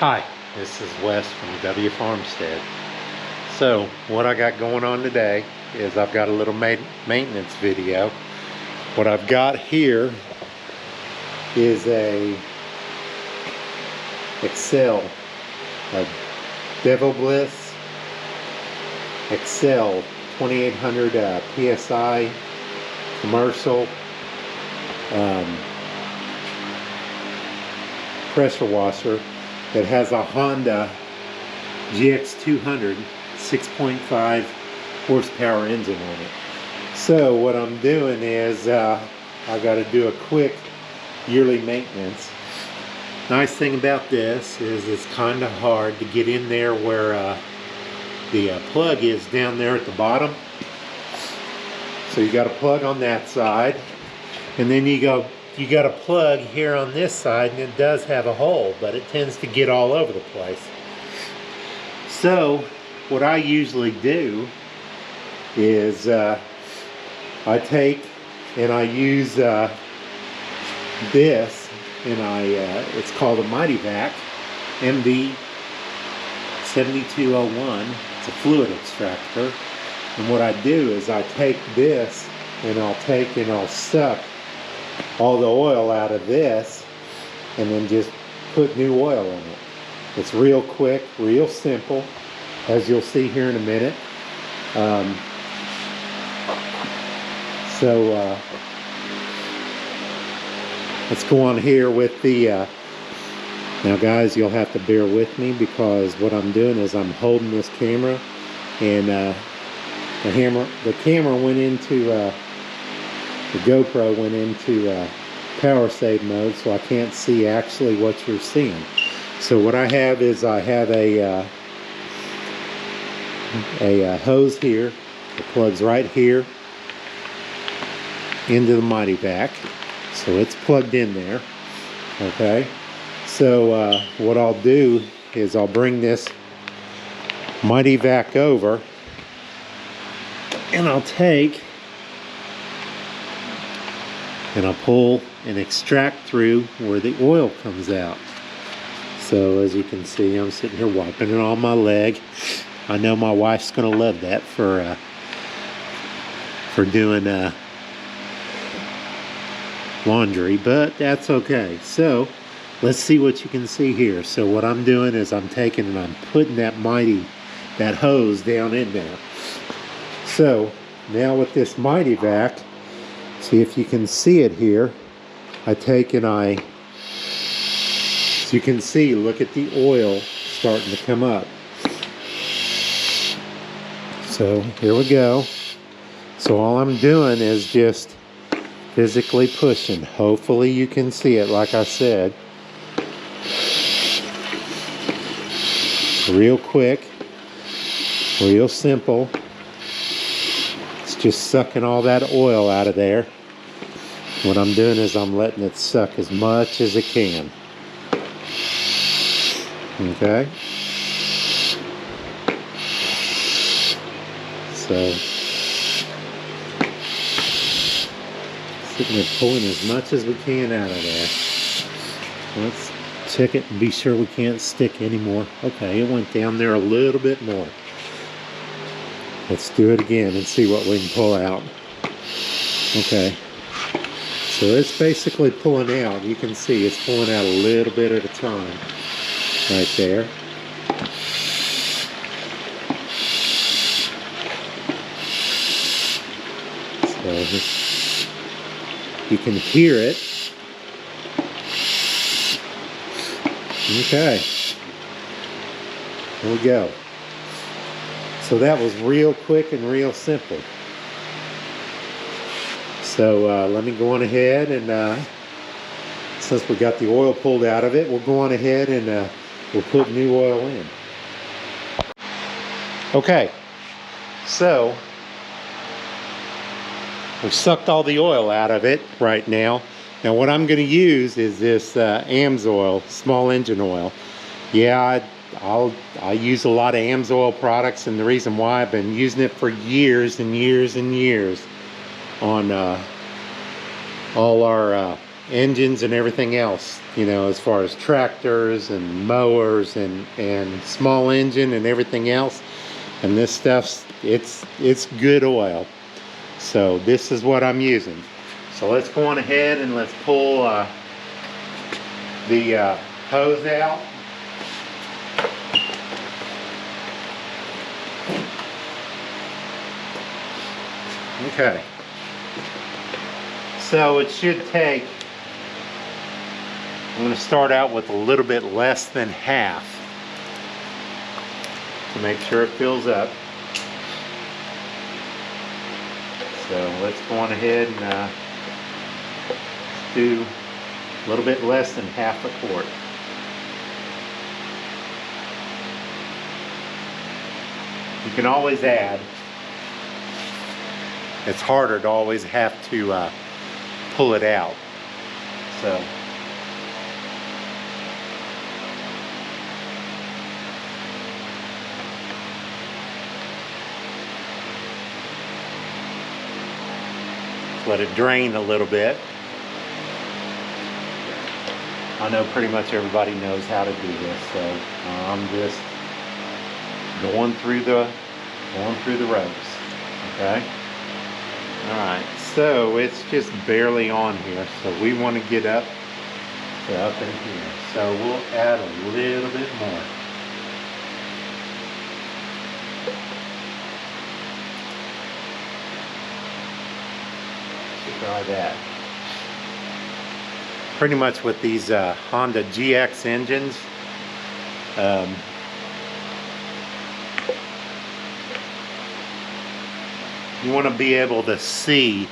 Hi, this is Wes from W Farmstead. So what I got going on today is I've got a little maintenance video. What I've got here is a Excell, a Devil Bliss Excell 2800 PSI commercial pressure washer that has a Honda GX200 6.5 horsepower engine on it. So what I'm doing is I got to do a quick yearly maintenance. Nice thing about this is it's kind of hard to get in there where the plug is down there at the bottom. So you got a plug on that side, and then you got a plug here on this side, and it does have a hole, but it tends to get all over the place. So what I usually do is I take and I use this, and it's called a Mighty Vac MV 7201. It's a fluid extractor, and what I do is I take this and I'll suck all the oil out of this and then just put new oil in it. It's real quick, real simple, as you'll see here in a minute. Let's go on here with the now guys, you'll have to bear with me because what I'm doing is I'm holding this camera, and the camera went into the GoPro went into power save mode, so I can't see actually what you're seeing. So what I have is I have a hose here that plugs right here into the Mighty Vac, so it's plugged in there. Okay, so what I'll do is I'll bring this Mighty Vac over, and I'll take and I'll pull and extract through where the oil comes out. So as you can see, I'm sitting here wiping it on my leg. I know my wife's gonna love that for doing laundry, but that's okay. So let's see what you can see here. So what I'm doing is I'm taking and I'm putting that hose down in there. So now with this Mighty Vac, see if you can see it here, I take and as you can see, look at the oil starting to come up. So here we go. So all I'm doing is just physically pushing. Hopefully you can see it, like I said. Real quick, real simple. It's just sucking all that oil out of there. What I'm doing is I'm letting it suck as much as it can. Okay? So sitting there pulling as much as we can out of there. Let's check it and be sure we can't stick anymore. Okay, it went down there a little bit more. Let's do it again and see what we can pull out. Okay, so it's basically pulling out. You can see it's pulling out a little bit at a time right there. So you can hear it. Okay, here we go. So that was real quick and real simple. So let me go on ahead and since we got the oil pulled out of it, we'll go on ahead and we'll put new oil in. Okay, so we've sucked all the oil out of it right now. Now what I'm going to use is this Amsoil small engine oil. Yeah, I use a lot of Amsoil products, and the reason why, I've been using it for years and years and years on all our engines and everything else, you know, as far as tractors and mowers and small engine and everything else. And this stuff's, it's good oil. So this is what I'm using. So let's go on ahead and let's pull the hose out. Okay. So it should take, I'm going to start out with a little bit less than half to make sure it fills up. So let's go on ahead and do a little bit less than half a quart. You can always add. It's harder to always have to pull it out. So let it drain a little bit. I know pretty much everybody knows how to do this, so I'm just going through the ropes. Okay. All right. So it's just barely on here, so we want to get up to up in here. So we'll add a little bit more. Try that. Pretty much with these Honda GX engines, you want to be able to see.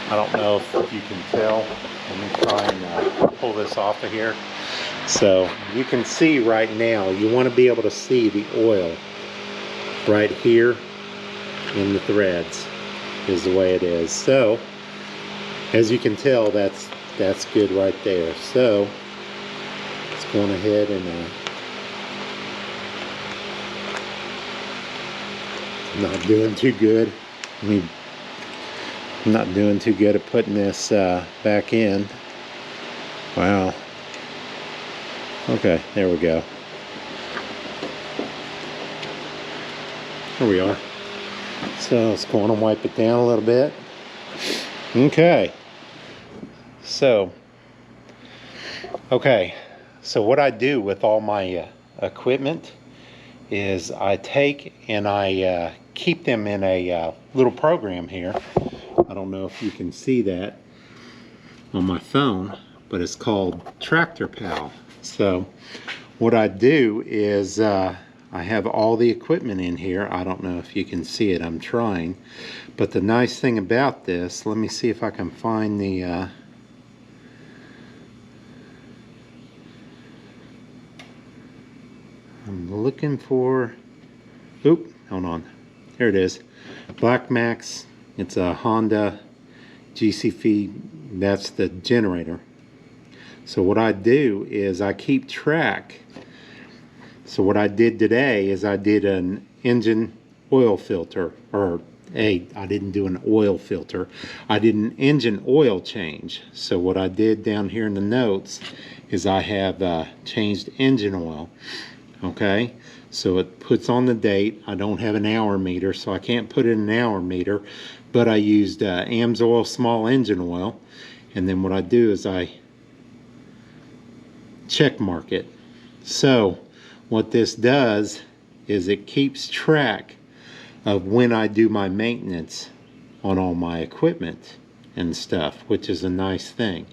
I don't know if you can tell. Let me try and pull this off of here. So you can see right now, you want to be able to see the oil right here in the threads is the way it is. So as you can tell, that's good right there. So let's go on ahead and not doing too good. I'm not doing too good at putting this back in. Wow. Okay, there we go. Here we are. So let's go on and wipe it down a little bit. Okay. So what I do with all my equipment is I take and I keep them in a little program here. I don't know if you can see that on my phone, but it's called TractorPal. So what I do is I have all the equipment in here. I don't know if you can see it. I'm trying. But the nice thing about this, let me see if I can find the I'm looking for, oop, hold on. Here it is. Black Max. It's a Honda GCF. That's the generator. So what I do is I keep track. So what I did today is I did an engine oil filter, or I didn't do an oil filter. I did an engine oil change. So what I did down here in the notes is I have changed engine oil. Okay, so it puts on the date. I don't have an hour meter, so I can't put in an hour meter, but I used Amsoil small engine oil, and then what I do is I check mark it. So what this does is it keeps track of when I do my maintenance on all my equipment and stuff, which is a nice thing.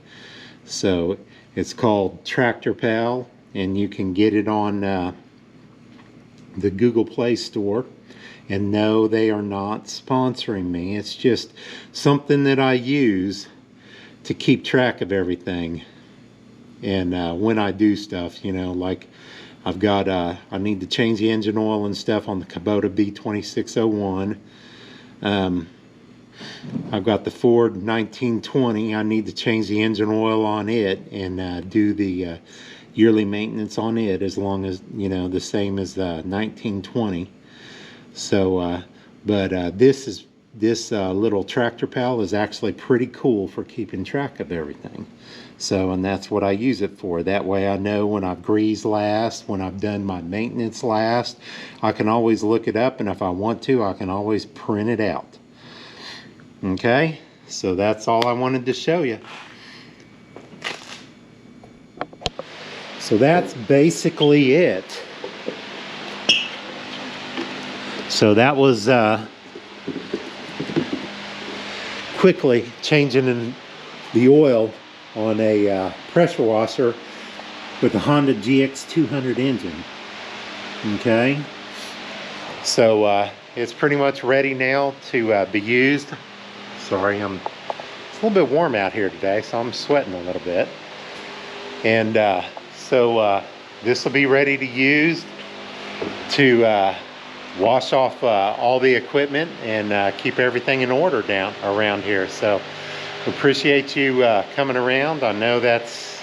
So it's called TractorPal, and you can get it on the Google Play Store. And no, they are not sponsoring me. It's just something that I use to keep track of everything. And when I do stuff, you know, like I've got, I need to change the engine oil and stuff on the Kubota B2601. I've got the Ford 1920. I need to change the engine oil on it and do the yearly maintenance on it, as long as, you know, the same as the 1920. So, but this is this little TractorPal is actually pretty cool for keeping track of everything. So, and that's what I use it for. That way I know when I've greased last, when I've done my maintenance last. I can always look it up, and if I want to, I can always print it out. Okay, so that's all I wanted to show you. So that's basically it. So that was quickly changing in the oil on a pressure washer with the Honda GX200 engine. Okay, so it's pretty much ready now to be used. Sorry, it's a little bit warm out here today, so I'm sweating a little bit. And so this will be ready to use to wash off all the equipment and keep everything in order down around here. So appreciate you coming around. I know this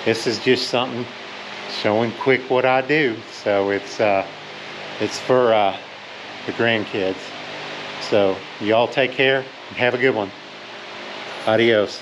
is just something showing quick what I do. So it's for the grandkids. So y'all take care and have a good one. Adios.